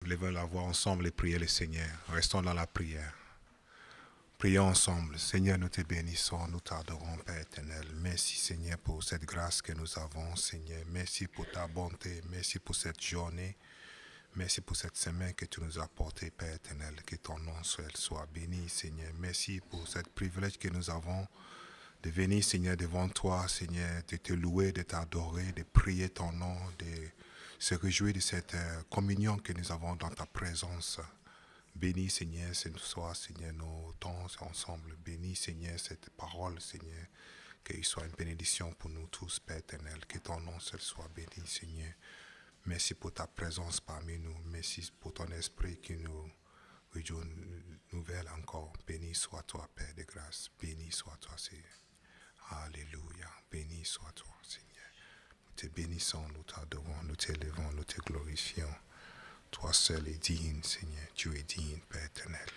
levons la voix ensemble et prions le Seigneur. Restons dans la prière. Prions ensemble. Seigneur, nous te bénissons, nous t'adorons, Père éternel. Merci, Seigneur, pour cette grâce que nous avons, Seigneur. Merci pour ta bonté. Merci pour cette journée. Merci pour cette semaine que tu nous as apportée, Père éternel. Que ton nom soit béni, Seigneur. Merci pour ce privilège que nous avons de venir, Seigneur, devant toi, Seigneur, de te louer, de t'adorer, de prier ton nom, de se réjouir de cette communion que nous avons dans ta présence. Bénis, Seigneur, ce soir, Seigneur, nos temps ensemble. Bénis, Seigneur, cette parole, Seigneur, qu'il soit une bénédiction pour nous tous, Père éternel. Que ton nom seul soit béni, Seigneur. Merci pour ta présence parmi nous. Merci pour ton esprit qui nous renouvelle encore. Béni soit toi, Père de grâce. Béni soit toi, Seigneur. Alléluia. Béni soit toi, Seigneur. Nous te bénissons, nous t'adorons, nous t'élevons, nous te glorifions. Toi seul es digne, Seigneur. Tu es digne, Père éternel.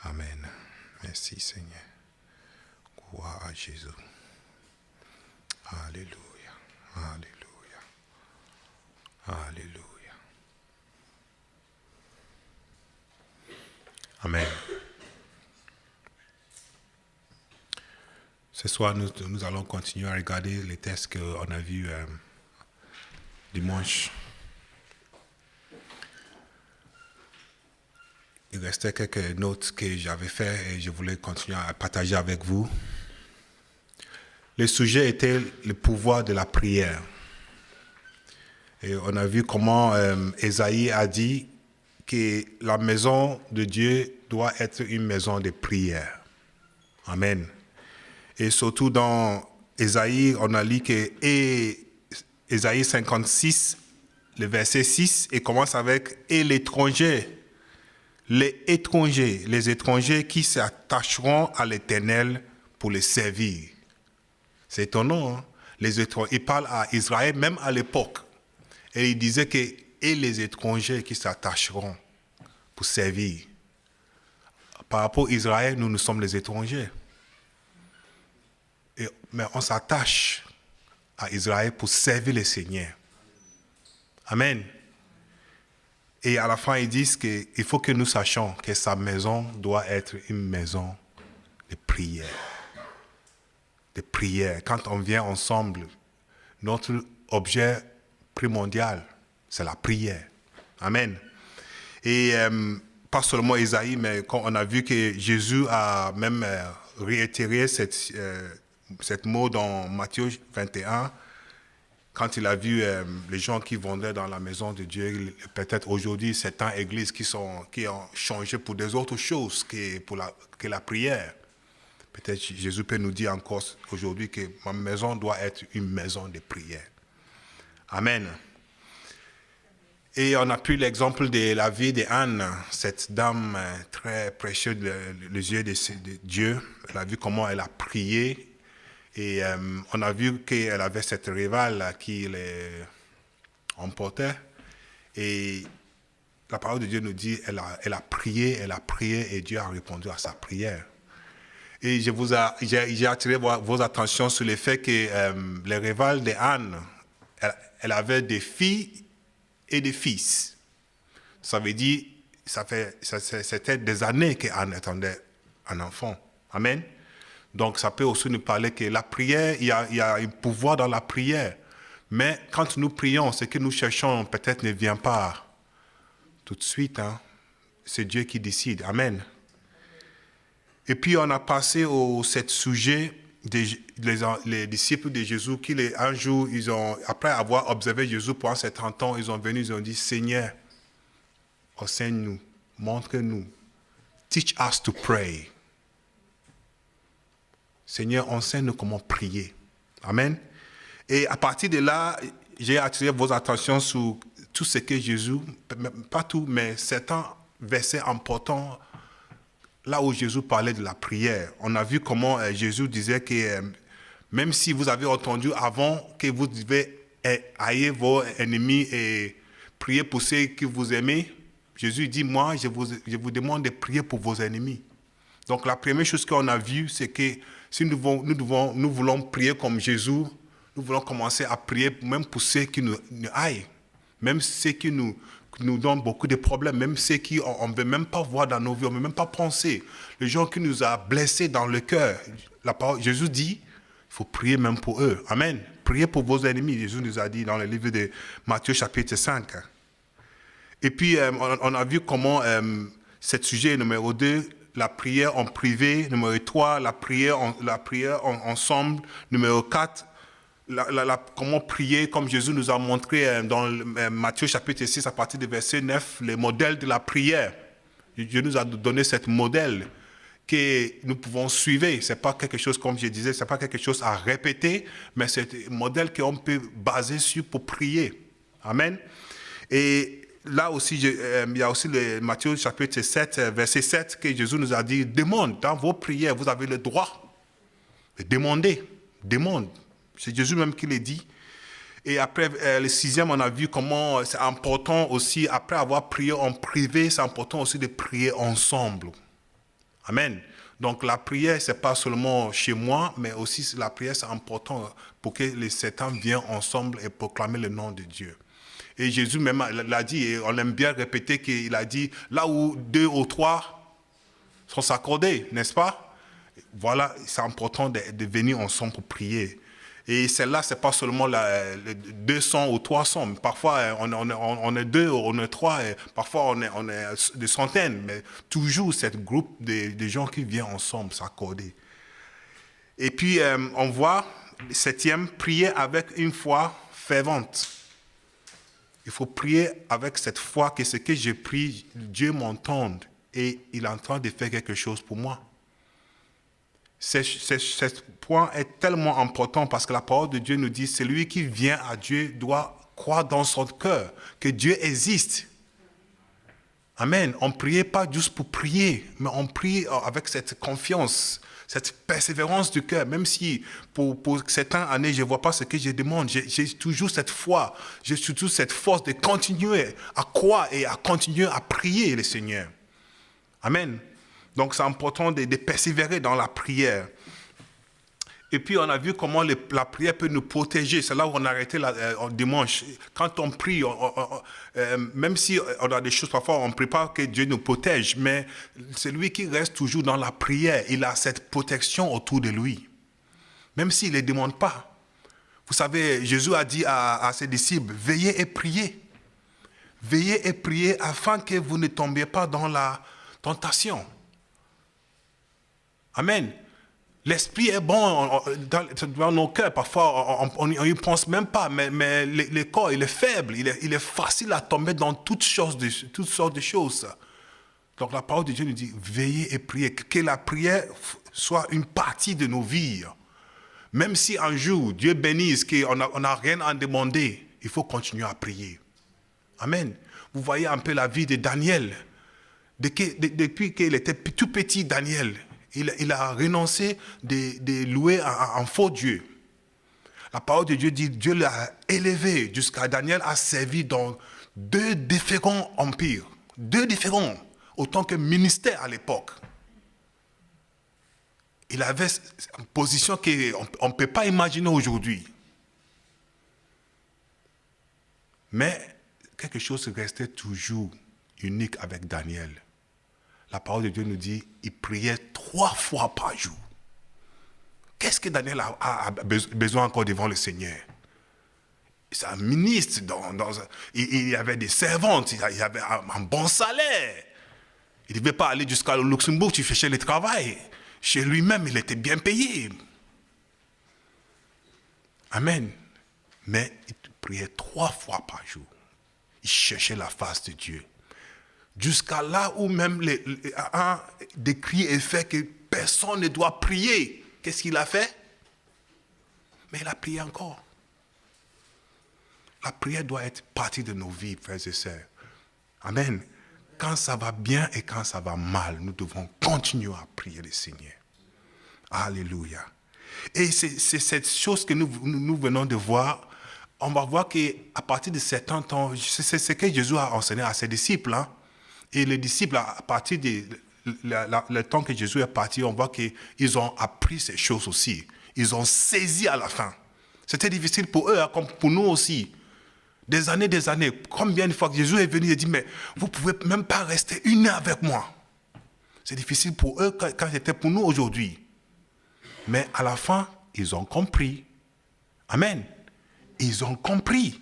Amen. Merci, Seigneur. Gloire à Jésus. Alléluia. Alléluia. Alléluia. Amen. Ce soir, nous allons continuer à regarder les textes qu'on a vus dimanche. Il restait quelques notes que j'avais faites et je voulais continuer à partager avec vous. Le sujet était le pouvoir de la prière. Et on a vu comment Ésaïe a dit que la maison de Dieu doit être une maison de prière. Amen. Et surtout dans Ésaïe, on a lu que Ésaïe 56, le verset 6, et commence avec « Et l'étranger ». Les étrangers qui s'attacheront à l'Éternel pour le servir. C'est étonnant, hein? Il parle à Israël, même à l'époque. Et il disait que et les étrangers qui s'attacheront pour servir. Par rapport à Israël, nous sommes les étrangers. Mais on s'attache à Israël pour servir le Seigneur. Amen. Et à la fin, ils disent qu'il faut que nous sachions que sa maison doit être une maison de prière. De prière. Quand on vient ensemble, notre objet primordial, c'est la prière. Amen. Et pas seulement Isaïe, mais quand on a vu que Jésus a même réitéré cette mot dans Matthieu 21, quand il a vu les gens qui vendaient dans la maison de Dieu, peut-être aujourd'hui, certaines églises qui ont changé pour des autres choses que la prière. Peut-être Jésus peut nous dire encore aujourd'hui que ma maison doit être une maison de prière. Amen. Et on a pris l'exemple de la vie d'Anne, cette dame très précieuse les yeux de Dieu. Elle a vu comment elle a prié. Et on a vu qu'elle avait cette rivale qui les emportait. Et la parole de Dieu nous dit elle a prié, et Dieu a répondu à sa prière. Et j'ai attiré vos attentions sur le fait que les rivales d'Anne, elle avait des filles et des fils. Ça veut dire, c'était des années qu'Anne attendait un enfant. Amen. Donc, ça peut aussi nous parler que la prière, il y a un pouvoir dans la prière. Mais quand nous prions, ce que nous cherchons peut-être ne vient pas tout de suite. Hein. C'est Dieu qui décide. Amen. Et puis, on a passé au sujet les disciples de Jésus qui, un jour, après avoir observé Jésus pendant ces 30 ans, ils ont venu, ils ont dit, Seigneur, enseigne-nous, montre-nous, teach us to pray. Seigneur, enseigne-nous comment prier. Amen. Et à partir de là, j'ai attiré vos attentions sur tout ce que Jésus, pas tout, mais certains versets importants, là où Jésus parlait de la prière. On a vu comment Jésus disait que même si vous avez entendu avant que vous devez haïr vos ennemis et prier pour ceux que vous aimez, Jésus dit, moi, je vous demande de prier pour vos ennemis. Donc la première chose qu'on a vue, c'est que si nous voulons prier comme Jésus, nous voulons commencer à prier même pour ceux qui nous haïssent, même ceux qui nous nous donnent beaucoup de problèmes, même ceux qui on ne veut même pas voir dans nos vies, on ne veut même pas penser. Les gens qui nous ont blessés dans le cœur. Jésus dit, il faut prier même pour eux. Amen. Priez pour vos ennemis. Jésus nous a dit dans le livre de Matthieu chapitre 5. Et puis, on a vu comment ce sujet numéro 2, la prière en privé, numéro 3, la prière ensemble, numéro 4, comment prier, comme Jésus nous a montré dans Matthieu chapitre 6, à partir du verset 9, le modèle de la prière. Dieu nous a donné ce modèle que nous pouvons suivre. Ce n'est pas quelque chose, comme je disais, ce n'est pas quelque chose à répéter, mais c'est un modèle qu'on peut baser sur pour prier. Amen. Et là aussi, il y a aussi le Matthieu chapitre 7, verset 7, que Jésus nous a dit, demande, dans vos prières, vous avez le droit de demander. Demande. C'est Jésus même qui l'a dit. Et après, le 6e, on a vu comment c'est important aussi, après avoir prié en privé, c'est important aussi de prier ensemble. Amen. Donc la prière, ce n'est pas seulement chez moi, mais aussi la prière, c'est important pour que les Satan viennent ensemble et proclamer le nom de Dieu. Et Jésus même l'a dit, et on aime bien répéter qu'il a dit, là où 2 ou 3 sont s'accorder, n'est-ce pas? Voilà, c'est important de venir ensemble pour prier. Et celle-là, ce n'est pas seulement 200 ou 300. Parfois, on est 2 ou on est 3. Et parfois, on est des centaines. Mais toujours, ce groupe de gens qui viennent ensemble s'accorder. Et puis, on voit, 7e, prier avec une foi fervente. Il faut prier avec cette foi que ce que je prie, Dieu m'entende. Et il est en train de faire quelque chose pour moi. Ce point est tellement important parce que la parole de Dieu nous dit, celui qui vient à Dieu doit croire dans son cœur que Dieu existe. Amen. On ne priait pas juste pour prier, mais on prie avec cette confiance, cette persévérance du cœur. Même si pour certaines années, je ne vois pas ce que je demande, j'ai toujours cette foi, j'ai toujours cette force de continuer à croire et à continuer à prier le Seigneur. Amen. Donc, c'est important de persévérer dans la prière. Et puis, on a vu comment la prière peut nous protéger. C'est là où on a arrêté dimanche. Quand on prie, même si on a des choses, parfois, on ne prie pas que Dieu nous protège, mais celui qui reste toujours dans la prière, il a cette protection autour de lui. Même s'il ne le demande pas. Vous savez, Jésus a dit à ses disciples, veillez et priez. Veillez et priez afin que vous ne tombiez pas dans la tentation. Amen. L'esprit est bon dans nos cœurs. Parfois, on n'y pense même pas. Mais le corps, il est faible. Il est facile à tomber dans toutes sortes de choses. Donc, la parole de Dieu nous dit, veillez et priez. Que la prière soit une partie de nos vies. Même si un jour, Dieu bénisse, qu'on n'a rien à demander, il faut continuer à prier. Amen. Vous voyez un peu la vie de Daniel. Depuis qu'il était tout petit, Daniel, il a renoncé de louer un faux Dieu. La parole de Dieu dit, Dieu l'a élevé jusqu'à Daniel a servi dans 2 différents empires. 2 différents, autant que ministère à l'époque. Il avait une position qu'on ne peut pas imaginer aujourd'hui. Mais quelque chose restait toujours unique avec Daniel. La parole de Dieu nous dit, il priait 3 fois par jour. Qu'est-ce que Daniel a besoin encore devant le Seigneur? C'est un ministre, il avait des servantes, il avait un bon salaire. Il ne devait pas aller jusqu'à Luxembourg, tu fais le travail. Chez lui-même, il était bien payé. Amen. Mais il priait 3 fois par jour. Il cherchait la face de Dieu. Jusqu'à là où même un décrit est fait que personne ne doit prier. Qu'est-ce qu'il a fait? Mais il a prié encore. La prière doit être partie de nos vies, frères et sœurs. Amen. Quand ça va bien et quand ça va mal, nous devons continuer à prier le Seigneur. Alléluia. Et c'est cette chose que nous venons de voir. On va voir qu'à partir de certains temps, c'est ce que Jésus a enseigné à ses disciples. Hein? Et les disciples, à partir le temps que Jésus est parti, on voit qu'ils ont appris ces choses aussi. Ils ont saisi à la fin. C'était difficile pour eux, hein, comme pour nous aussi. Des années. Combien de fois que Jésus est venu et dit, mais vous ne pouvez même pas rester 1 heure avec moi. C'est difficile pour eux quand c'était pour nous aujourd'hui. Mais à la fin, ils ont compris. Amen. Ils ont compris.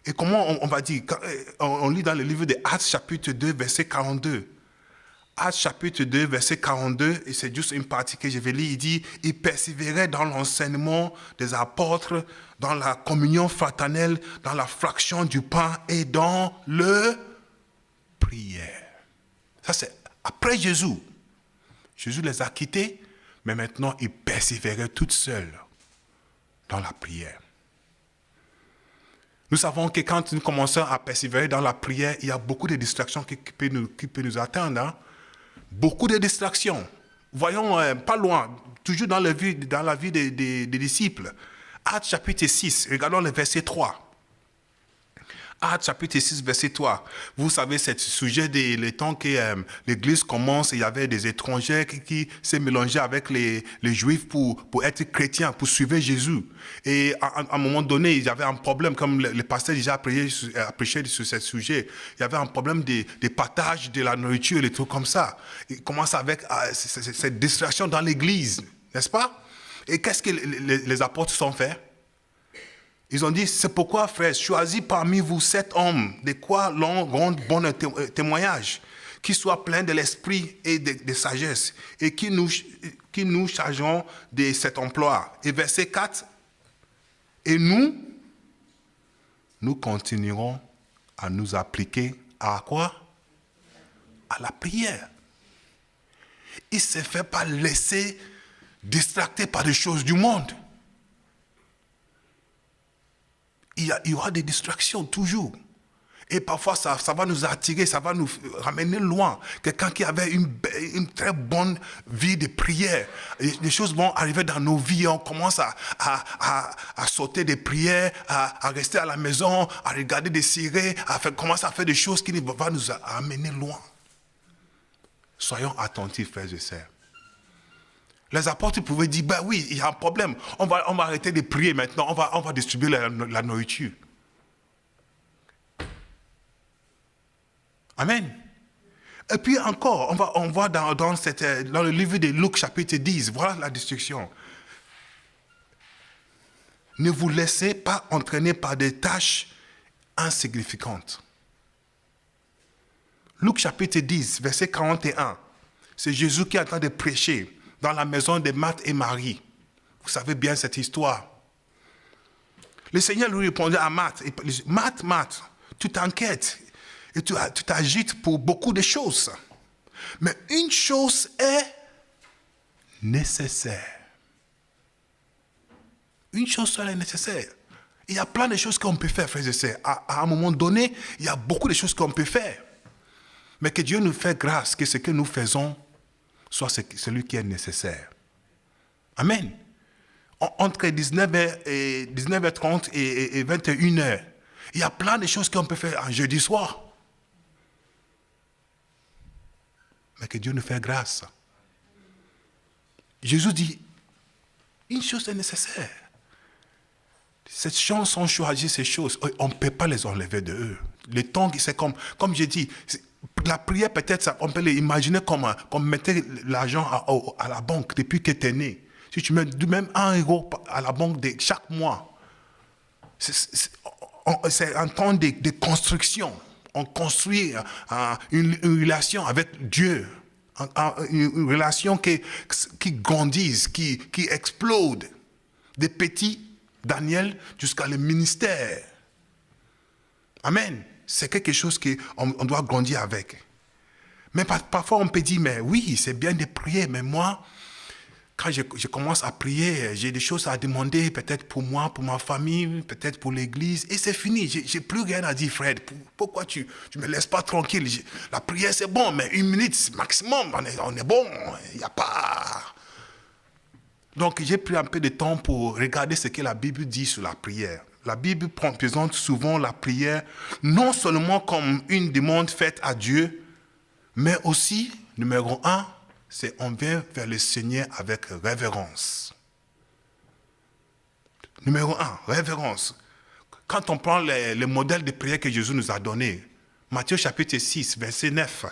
Et comment on va dire, on lit dans le livre de Actes chapitre 2, verset 42. Actes chapitre 2, verset 42, et c'est juste une partie que je vais lire, il dit, il persévérait dans l'enseignement des apôtres, dans la communion fraternelle, dans la fraction du pain et dans le prière. Ça c'est après Jésus. Jésus les a quittés, mais maintenant ils persévéraient toutes seules dans la prière. Nous savons que quand nous commençons à persévérer dans la prière, il y a beaucoup de distractions qui peuvent nous attendre. Hein? Beaucoup de distractions. Voyons, pas loin, toujours dans la vie des disciples. Actes chapitre 6, regardons le verset 3. Actes chapitre 6, verset 3. Vous savez, c'est ce sujet le temps que l'église commence, il y avait des étrangers qui s'est mélangé avec les juifs pour être chrétiens, pour suivre Jésus. Et à un moment donné, il y avait un problème, comme le pasteur déjà a prêché sur ce sujet. Il y avait un problème des partages de la nourriture, des trucs comme ça. Il commence avec cette distraction dans l'église, n'est-ce pas? Et qu'est-ce que les apôtres sont faits? Ils ont dit, c'est pourquoi, frères, choisis parmi vous 7 hommes, de quoi l'on rende bon témoignage, qui soient pleins de l'esprit et de sagesse, et qui nous chargeons de cet emploi. Et verset 4, et nous continuerons à nous appliquer à quoi? À la prière. Il ne se fait pas laisser distracter par des choses du monde. Il y aura des distractions toujours. Et parfois, ça va nous attirer, ça va nous ramener loin. Quelqu'un qui avait une très bonne vie de prière. Et les choses vont arriver dans nos vies. On commence à sauter des prières, à rester à la maison, à regarder des séries, commencer à faire des choses qui vont nous amener loin. Soyons attentifs, frères et sœurs. Les apôtres pouvaient dire, ben oui, il y a un problème. On va arrêter de prier maintenant. On va distribuer la nourriture. Amen. Et puis encore, on voit dans le livre de Luc chapitre 10, voilà la destruction. Ne vous laissez pas entraîner par des tâches insignificantes. Luc chapitre 10, verset 41. C'est Jésus qui est en train de prêcher dans la maison de Marthe et Marie. Vous savez bien cette histoire. Le Seigneur lui répondait à Marthe, Marthe, tu t'inquiètes et tu t'agites pour beaucoup de choses. Mais une chose est nécessaire. Une chose seule est nécessaire. Il y a plein de choses qu'on peut faire, frères et sœurs. À un moment donné, il y a beaucoup de choses qu'on peut faire. Mais que Dieu nous fait grâce que ce que nous faisons soit celui qui est nécessaire. Amen. Entre 19h30 et 21h, il y a plein de choses qu'on peut faire un jeudi soir. Mais que Dieu nous fait grâce. Jésus dit, une chose est nécessaire. Ces gens ont choisi ces choses. On ne peut pas les enlever de eux. Le temps, c'est comme j'ai dit, la prière peut-être, on peut l'imaginer comme mettre l'argent à la banque depuis que tu es né. Si tu mets même 1 euro à la banque chaque mois, c'est un temps de construction. On construit une relation avec Dieu. Une relation qui grandisse, qui explode. Des petits Daniel jusqu'à le ministère. Amen. C'est quelque chose qu'on doit grandir avec. Mais parfois on peut dire, mais oui, c'est bien de prier, mais moi, quand je commence à prier, j'ai des choses à demander, peut-être pour moi, pour ma famille, peut-être pour l'église, et c'est fini. J'ai plus rien à dire, Fred. Pourquoi tu me laisses pas tranquille? La prière, c'est bon, mais 1 minute maximum, on est bon. Il n'y a pas... Donc, j'ai pris un peu de temps pour regarder ce que la Bible dit sur la prière. La Bible présente souvent la prière non seulement comme une demande faite à Dieu, mais aussi, numéro 1, c'est on vient vers le Seigneur avec révérence. Numéro 1, révérence. Quand on prend le modèle de prière que Jésus nous a donné, Matthieu chapitre 6, verset 9,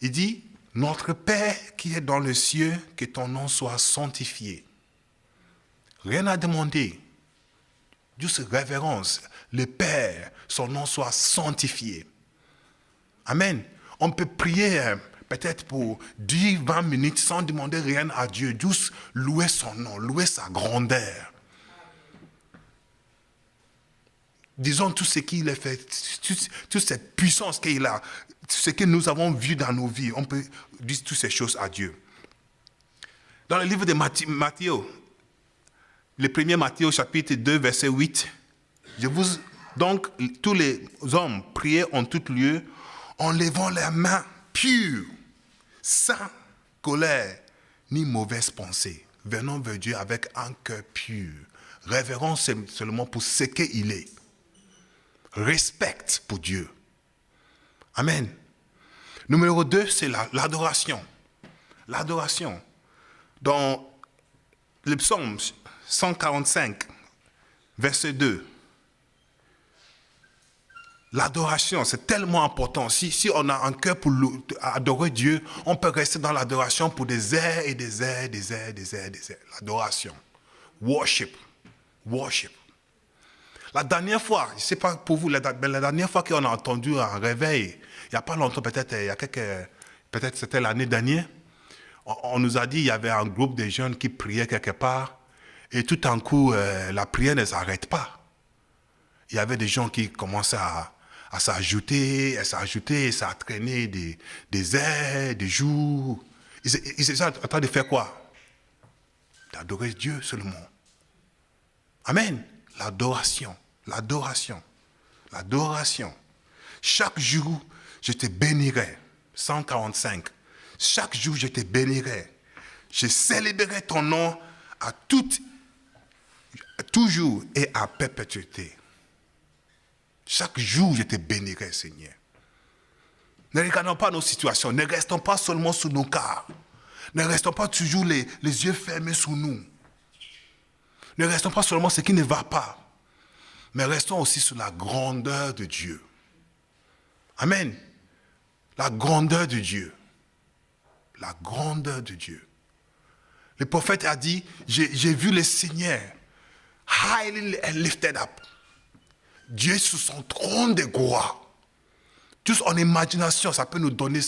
il dit, « Notre Père qui est dans le ciel, que ton nom soit sanctifié. » Rien à demander. Juste révérence. Le Père, son nom soit sanctifié. Amen. On peut prier peut-être pour 10, 20 minutes sans demander rien à Dieu. Juste louer son nom, louer sa grandeur. Disons tout ce qu'il a fait, toute cette puissance qu'il a, tout ce que nous avons vu dans nos vies. On peut dire toutes ces choses à Dieu. Dans le livre de Matthieu, le premier Matthieu chapitre 2, verset 8, donc tous les hommes priaient en tout lieu en levant leurs mains pures, sans colère ni mauvaise pensée, venant vers Dieu avec un cœur pur, révérence seulement pour ce qu'il est, respect pour Dieu. Amen. Numéro 2, c'est l'adoration. L'adoration. Dans le psaume 145, verset 2, l'adoration, c'est tellement important. Si on a un cœur pour adorer Dieu, on peut rester dans l'adoration pour des heures et des heures, des heures, des heures, des heures. L'adoration. Worship. Worship. La dernière fois, je ne sais pas pour vous, mais la dernière fois qu'on a entendu un réveil, il n'y a pas longtemps, peut-être c'était l'année dernière, on nous a dit qu'il y avait un groupe de jeunes qui priaient quelque part, et tout d'un coup, la prière ne s'arrête pas. Il y avait des gens qui commençaient à s'ajouter, et ça a traîné des heures, des jours. Ils étaient en train de faire quoi? D'adorer Dieu seulement. Amen. L'adoration, l'adoration, l'adoration. Chaque jour, je te bénirai. 145. Chaque jour, je te bénirai. Je célébrerai ton nom toujours et à perpétuité. Chaque jour, je te bénirai, Seigneur. Ne regardons pas nos situations. Ne restons pas seulement sous nos cas. Ne restons pas toujours les yeux fermés sur nous. Ne restons pas seulement ce qui ne va pas. Mais restons aussi sur la grandeur de Dieu. Amen. La grandeur de Dieu. La grandeur de Dieu. Le prophète a dit, j'ai vu le Seigneur highly lifted up. Dieu sur son trône de gloire. Juste en imagination, ça peut nous donner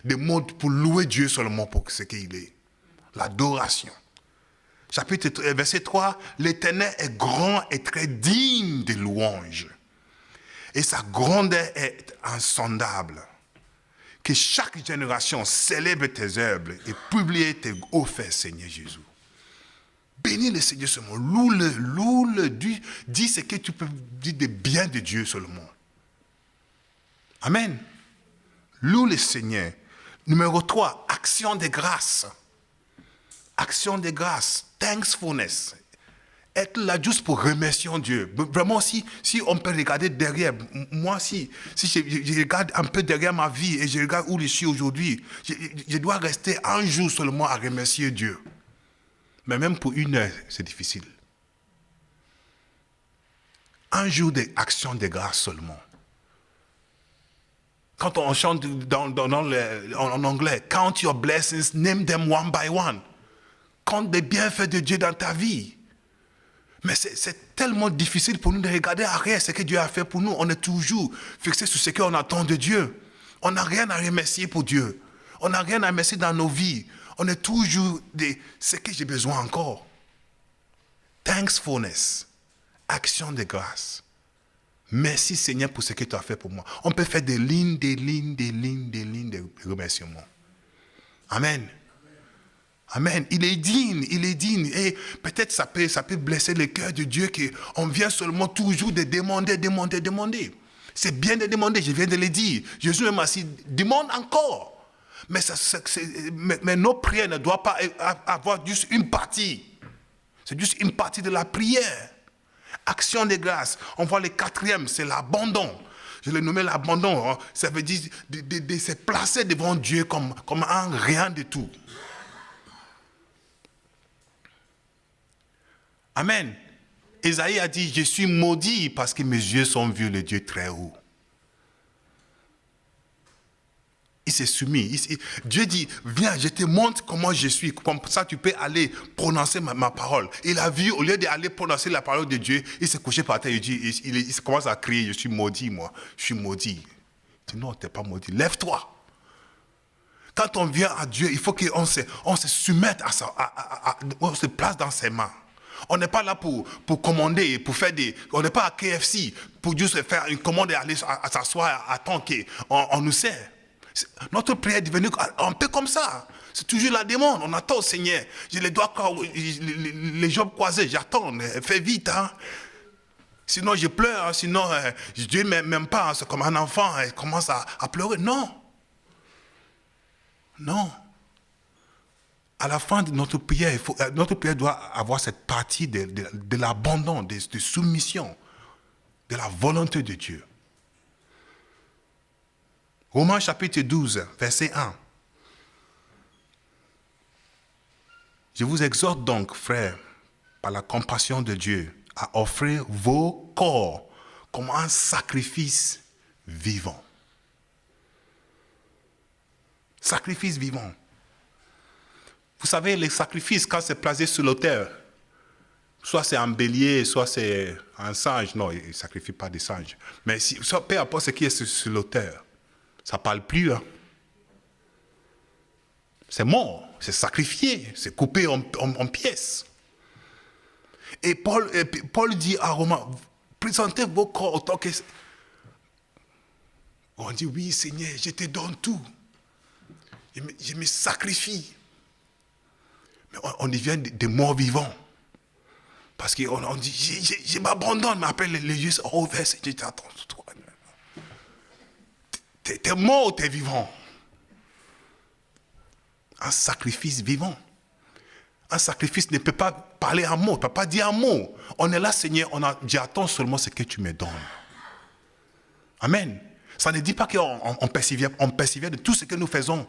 des mots pour louer Dieu seulement pour ce qu'il est. L'adoration. Verset 3, l'Éternel est grand et très digne de louange. Et sa grandeur est insondable. Que chaque génération célèbre tes œuvres et publie tes hauts faits, Seigneur Jésus. Bénis le Seigneur seulement. Loue-le. Dis ce que tu peux dire de bien de Dieu seulement. Amen. Loue le Seigneur. Numéro 3, action de grâce. Action de grâce. Thankfulness. Être là juste pour remercier Dieu. Vraiment, si on peut regarder derrière, moi, si je regarde un peu derrière ma vie et je regarde où je suis aujourd'hui, je dois rester un jour seulement à remercier Dieu. Mais même pour 1 heure, c'est difficile. Un jour d'action de grâce seulement. Quand on chante en anglais, count your blessings, name them one by one. Compte les bienfaits de Dieu dans ta vie. Mais c'est tellement difficile pour nous de regarder arrière ce que Dieu a fait pour nous. On est toujours fixé sur ce qu'on attend de Dieu. On n'a rien à remercier pour Dieu. On n'a rien à remercier dans nos vies. On est toujours de ce que j'ai besoin encore. Thankfulness. Action de grâce. Merci Seigneur pour ce que tu as fait pour moi. On peut faire des lignes de remerciements. Amen. Amen. Il est digne. Et peut-être ça peut blesser le cœur de Dieu qu'on vient seulement toujours de demander. C'est bien de demander, je viens de le dire. Jésus même a dit, demande encore. Mais nos prières ne doivent pas avoir juste une partie. C'est juste une partie de la prière. Action de grâce. On voit le 4e, c'est l'abandon. Je l'ai nommé l'abandon. Hein. Ça veut dire de se placer devant Dieu comme un rien de tout. Amen. Ésaïe a dit, je suis maudit parce que mes yeux sont vus le Dieu très haut. Il s'est soumis. Dieu dit, viens, je te montre comment je suis. Comme ça, tu peux aller prononcer ma parole. Il a vu, au lieu d'aller prononcer la parole de Dieu, il s'est couché par terre. Il commence à crier, je suis maudit, moi. Je suis maudit. Il dit, non, tu n'es pas maudit. Lève-toi. Quand on vient à Dieu, il faut qu'on se soumette on se place dans ses mains. On n'est pas là pour commander, pour faire on n'est pas à KFC pour juste faire une commande et aller s'asseoir, attendre qu'on nous sert. Notre prière est devenue un peu comme ça. C'est toujours la demande. On attend au Seigneur. J'ai les doigts, les jambes croisées. J'attends. Fais vite. Hein. Sinon, je pleure. Hein. Sinon, Dieu ne m'aime pas. Hein. C'est comme un enfant. Il commence à pleurer. Non. Non. À la fin de notre prière, notre prière doit avoir cette partie de l'abandon, de soumission, de la volonté de Dieu. Romains chapitre 12, verset 1. Je vous exhorte donc, frères, par la compassion de Dieu, à offrir vos corps comme un sacrifice vivant. Sacrifice vivant. Vous savez, les sacrifices, quand c'est placé sur l'autel, soit c'est un bélier, soit c'est un singe. Non, il ne sacrifie pas des singes. Mais peu importe ce qui est sur l'autel, ça ne parle plus. Hein. C'est mort, c'est sacrifié, c'est coupé en pièces. Et Paul dit à Romains, présentez vos corps autant que... On dit, oui Seigneur, je te donne tout. Je me sacrifie. Mais on devient des morts vivants. Parce qu'on dit, je m'abandonne, mais après les yeux sont ouverts, je dis, attends, toi. T'es mort ou t'es vivant? Un sacrifice vivant. Un sacrifice ne peut pas parler un mot, ne peut pas dire un mot. On est là, Seigneur, j'attends seulement ce que tu me donnes. Amen. Ça ne dit pas qu'on persévère de tout ce que nous faisons.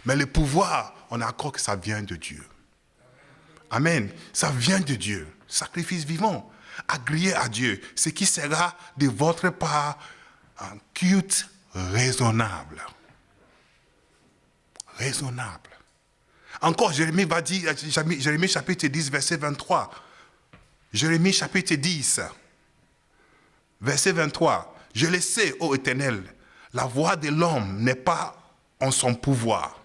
Mais le pouvoir, on accorde que ça vient de Dieu. Amen. Ça vient de Dieu. Sacrifice vivant. Agréé à Dieu. Ce qui sera de votre part un culte raisonnable. Raisonnable. Encore, Jérémie va dire, Jérémie chapitre 10, verset 23. Jérémie chapitre 10, verset 23. Je le sais, ô Éternel, la voix de l'homme n'est pas en son pouvoir.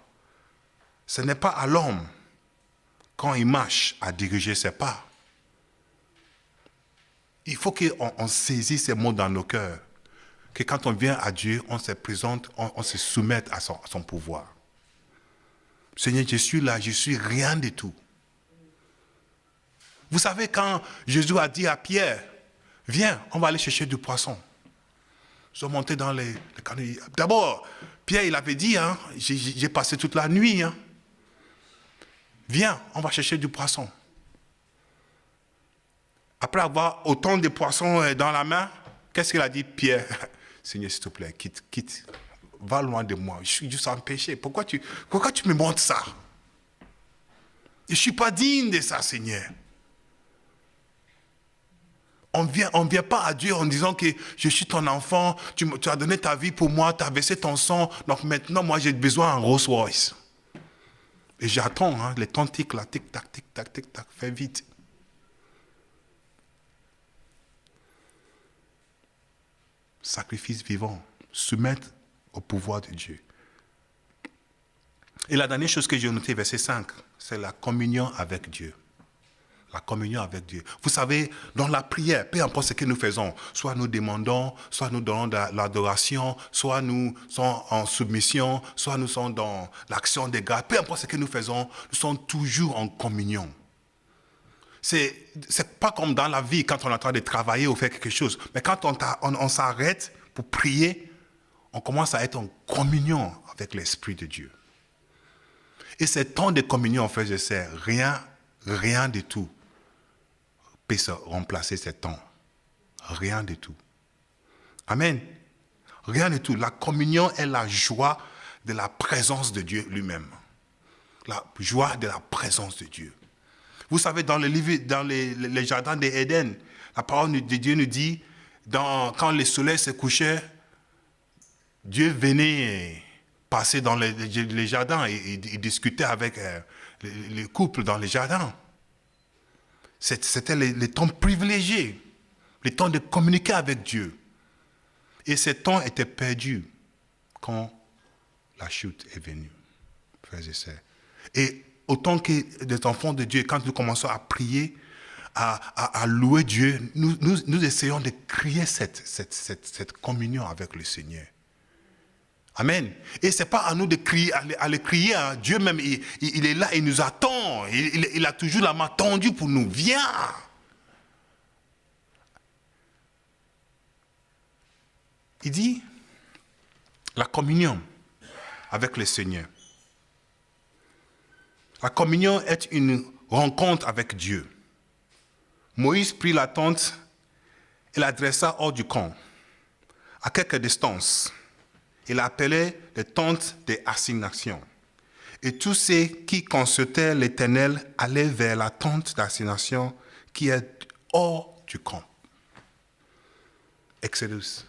Ce n'est pas à l'homme, quand il marche, à diriger ses pas. Il faut qu'on saisisse ces mots dans nos cœurs. Que quand on vient à Dieu, on se présente, on se soumette à son pouvoir. Seigneur, je suis là, je suis rien du tout. Vous savez, quand Jésus a dit à Pierre, viens, on va aller chercher du poisson. Ils sont montés dans les canots. D'abord, Pierre, il avait dit, hein, j'ai passé toute la nuit. Hein. Viens, on va chercher du poisson. Après avoir autant de poissons dans la main, qu'est-ce qu'il a dit, Pierre? Seigneur, s'il te plaît, quitte. Va loin de moi, je suis juste en péché. Pourquoi tu me montres ça? Je ne suis pas digne de ça, Seigneur. On ne vient pas à Dieu en disant que je suis ton enfant, tu as donné ta vie pour moi, tu as versé ton sang, donc maintenant, moi, j'ai besoin d'un Rolls Royce. Et j'attends, hein, les temps tic là, tic-tac, tic-tac, tic-tac, fais vite. Sacrifice vivant, soumettre au pouvoir de Dieu. Et la dernière chose que j'ai notée, verset 5, c'est la communion avec Dieu. La communion avec Dieu. Vous savez, dans la prière, peu importe ce que nous faisons, soit nous demandons, soit nous donnons de l'adoration, soit nous sommes en submission, soit nous sommes dans l'action des grâces, peu importe ce que nous faisons, nous sommes toujours en communion. C'est pas comme dans la vie quand on est en train de travailler ou faire quelque chose, mais quand on s'arrête pour prier, on commence à être en communion avec l'Esprit de Dieu. Et ce temps de communion, en fait, je sais, rien du tout peut se remplacer ce temps. Rien du tout. Amen. Rien du tout. La communion est la joie de la présence de Dieu lui-même. La joie de la présence de Dieu. Vous savez, dans les jardins d'Éden, la parole de Dieu nous dit, quand le soleil se couchait, Dieu venait passer dans les jardins et discuter avec les couples dans les jardins. C'était les temps privilégiés, les temps de communiquer avec Dieu. Et ces temps étaient perdus quand la chute est venue, frères et sœurs. Et autant que des enfants de Dieu, quand nous commençons à prier, à louer Dieu, nous essayons de créer cette communion avec le Seigneur. Amen. Et ce n'est pas à nous de crier, à le crier. Hein. Dieu même, il est là, il nous attend. Il a toujours la main tendue pour nous. Viens. Il dit, la communion avec le Seigneur. La communion est une rencontre avec Dieu. Moïse prit la tente et la dressa hors du camp, à quelque distance. Il l'appelait les tentes d'assignation. Et tous ceux qui consultaient l'Éternel allaient vers la tente d'assignation qui est hors du camp. Exodus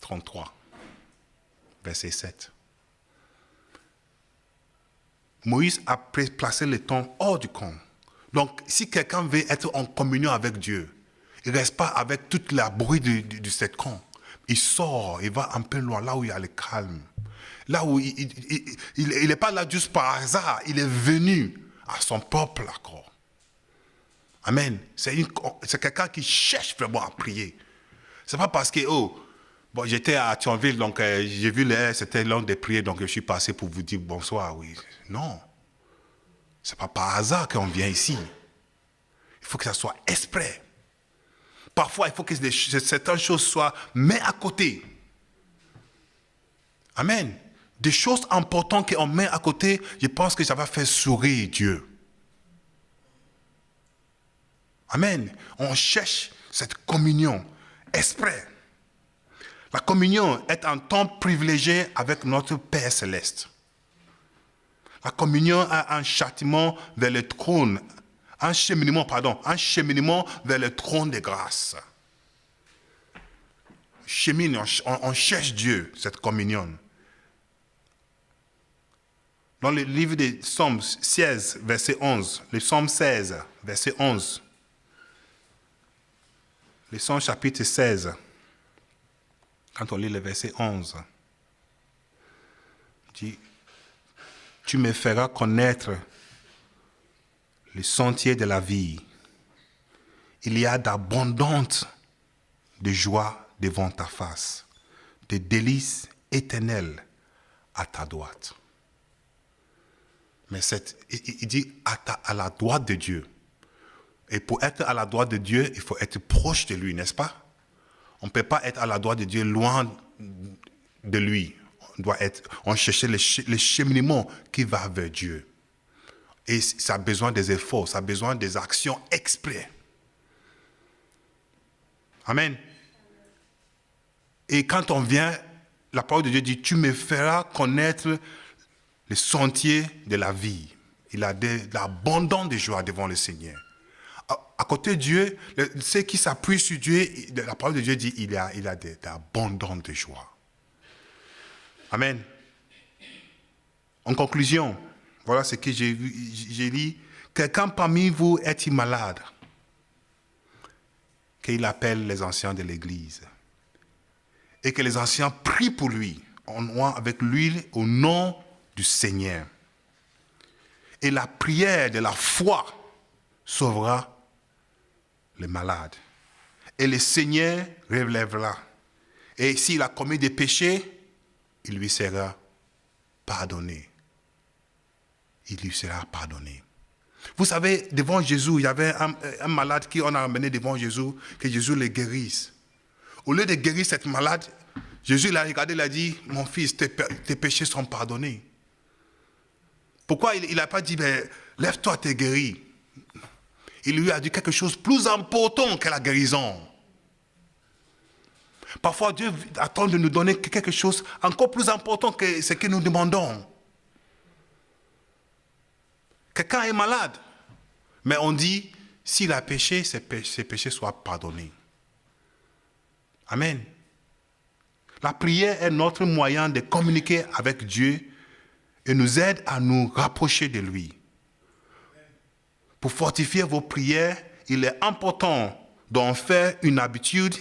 33, verset 7. Moïse a placé les tentes hors du camp. Donc, si quelqu'un veut être en communion avec Dieu, il ne reste pas avec toute la bruit de cette camp. Il sort, il va un peu loin, là où il y a le calme. Là où il n'est pas là juste par hasard, il est venu à son propre accord. Amen. C'est quelqu'un qui cherche vraiment à prier. Ce n'est pas parce que, j'étais à Thionville, donc j'ai vu c'était l'heure de prier, donc je suis passé pour vous dire bonsoir, oui. Non. Ce n'est pas par hasard qu'on vient ici. Il faut que ça soit exprès. Parfois, il faut que certaines choses soient mises à côté. Amen. Des choses importantes qu'on met à côté, je pense que ça va faire sourire Dieu. Amen. On cherche cette communion exprès. La communion est un temps privilégié avec notre Père Céleste. La communion a un châtiment vers le trône, un cheminement vers le trône de grâce. On cherche Dieu, cette communion. Dans le livre des Psaumes 16, verset 11, le Psaume 16, verset 11, le Psaume chapitre 16, quand on lit le verset 11, il dit, « Tu me feras connaître les sentiers de la vie. Il y a d'abondantes de joie devant ta face, de délices éternelles à ta droite. » Mais il dit à la droite de Dieu. Et pour être à la droite de Dieu, il faut être proche de lui, n'est-ce pas? On ne peut pas être à la droite de Dieu loin de lui. On cherche le cheminement qui va vers Dieu. Et ça a besoin des efforts, ça a besoin des actions exprès. Amen. Et quand on vient, la parole de Dieu dit, tu me feras connaître les sentiers de la vie. Il a l'abondance de joie devant le Seigneur. À côté de Dieu, ceux qui s'appuient sur Dieu, la parole de Dieu dit, il a d'abondance de joie. Amen. En conclusion, voilà ce que j'ai lu. Quelqu'un parmi vous est-il malade? Qu'il appelle les anciens de l'église. Et que les anciens prient pour lui, en oint avec l'huile au nom du Seigneur. Et la prière de la foi sauvera le malade. Et le Seigneur relèvera. Et s'il a commis des péchés, il lui sera pardonné. Il lui sera pardonné. Vous savez, devant Jésus, il y avait un malade qu'on a amené devant Jésus, que Jésus le guérisse. Au lieu de guérir cette malade, Jésus l'a regardé et l'a dit, mon fils, tes péchés sont pardonnés. Pourquoi il n'a pas dit, lève-toi, t'es guéri. Il lui a dit quelque chose de plus important que la guérison. Parfois, Dieu attend de nous donner quelque chose encore plus important que ce que nous demandons. Quelqu'un est malade. Mais on dit, s'il a péché, ses péchés soient pardonnés. Amen. La prière est notre moyen de communiquer avec Dieu et nous aide à nous rapprocher de lui. Pour fortifier vos prières, il est important d'en faire une habitude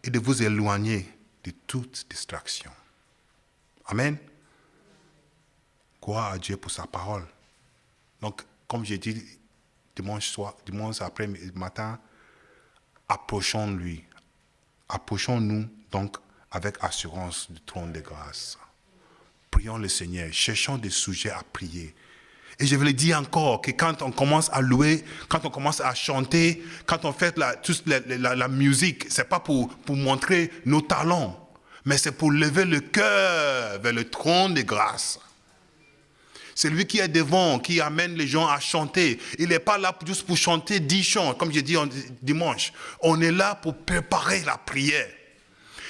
et de vous éloigner de toute distraction. Amen. Gloire à Dieu pour sa parole. Donc, comme j'ai dit dimanche après matin, approchons-lui. Approchons-nous donc avec assurance du trône de grâce. Prions le Seigneur, cherchons des sujets à prier. Et je vais le dire encore, que quand on commence à louer, quand on commence à chanter, quand on fait la musique, ce n'est pas pour montrer nos talents, mais c'est pour lever le cœur vers le trône de grâce. C'est lui qui est devant, qui amène les gens à chanter. Il n'est pas là juste pour chanter 10 chants, comme j'ai dit dimanche. On est là pour préparer la prière.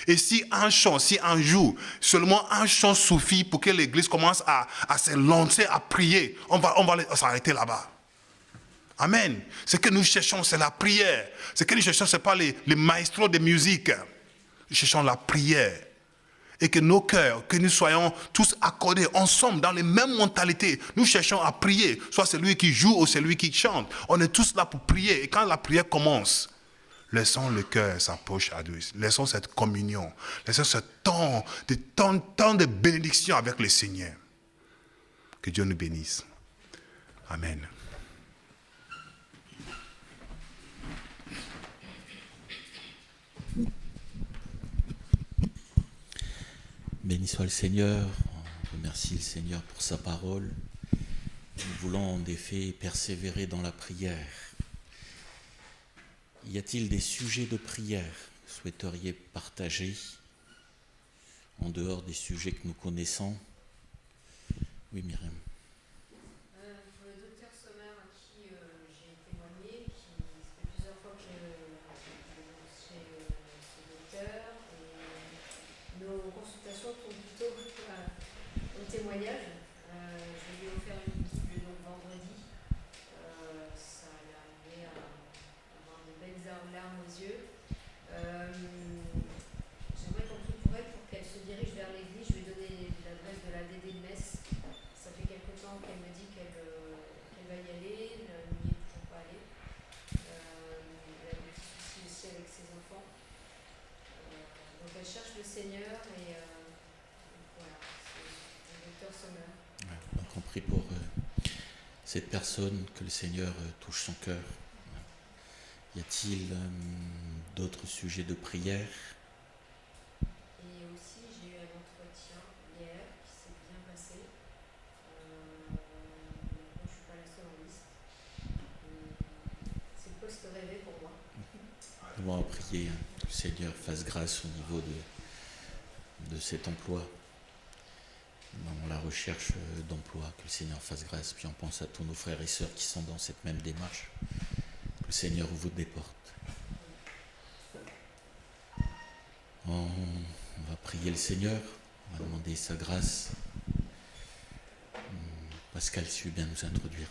Et si un chant, si un jour, seulement un chant suffit pour que l'église commence à se lancer, à prier, on va s'arrêter là-bas. Amen. Ce que nous cherchons, c'est la prière. Ce que nous cherchons, ce n'est pas les maestros de musique. Nous cherchons la prière. Et que nos cœurs, que nous soyons tous accordés ensemble dans les mêmes mentalités. Nous cherchons à prier, soit celui qui joue ou celui qui chante. On est tous là pour prier. Et quand la prière commence, laissons le cœur s'approcher à Dieu. Laissons cette communion. Laissons ce temps de bénédiction avec le Seigneur. Que Dieu nous bénisse. Amen. Béni soit le Seigneur. On remercie le Seigneur pour sa parole. Nous voulons en effet persévérer dans la prière. Y a-t-il des sujets de prière que vous souhaiteriez partager en dehors des sujets que nous connaissons? Oui, Myriam. Pour le docteur Sommer à qui j'ai témoigné, ça fait plusieurs fois que je vais chez ce docteur, et nos consultations tournent plutôt au témoignage. Je lui ai offert une Bible donc vendredi. Ça lui a arrivé à avoir de belles larmes aux yeux. J'aimerais qu'on prie pour elle pour qu'elle se dirige vers l'église. Je vais donner l'adresse de la DD de Metz. Ça fait quelque temps qu'elle me dit qu'elle va y aller. Elle n'y est toujours pas allée. Elle a des petits soucis aussi avec ses enfants. Donc elle cherche le Seigneur et voilà, c'est le docteur Sommer. Donc on prie pour cette personne, que le Seigneur touche son cœur. Y a-t-il d'autres sujets de prière? Et aussi, j'ai eu un entretien hier qui s'est bien passé. Maintenant, je ne suis pas la seule en liste. C'est le poste rêvé pour moi. Nous allons prier que le Seigneur fasse grâce au niveau de cet emploi. Dans la recherche d'emploi, que le Seigneur fasse grâce. Puis on pense à tous nos frères et sœurs qui sont dans cette même démarche. Que le Seigneur ouvre des portes. On va prier le Seigneur, on va demander sa grâce. Pascal, si tu veux bien nous introduire.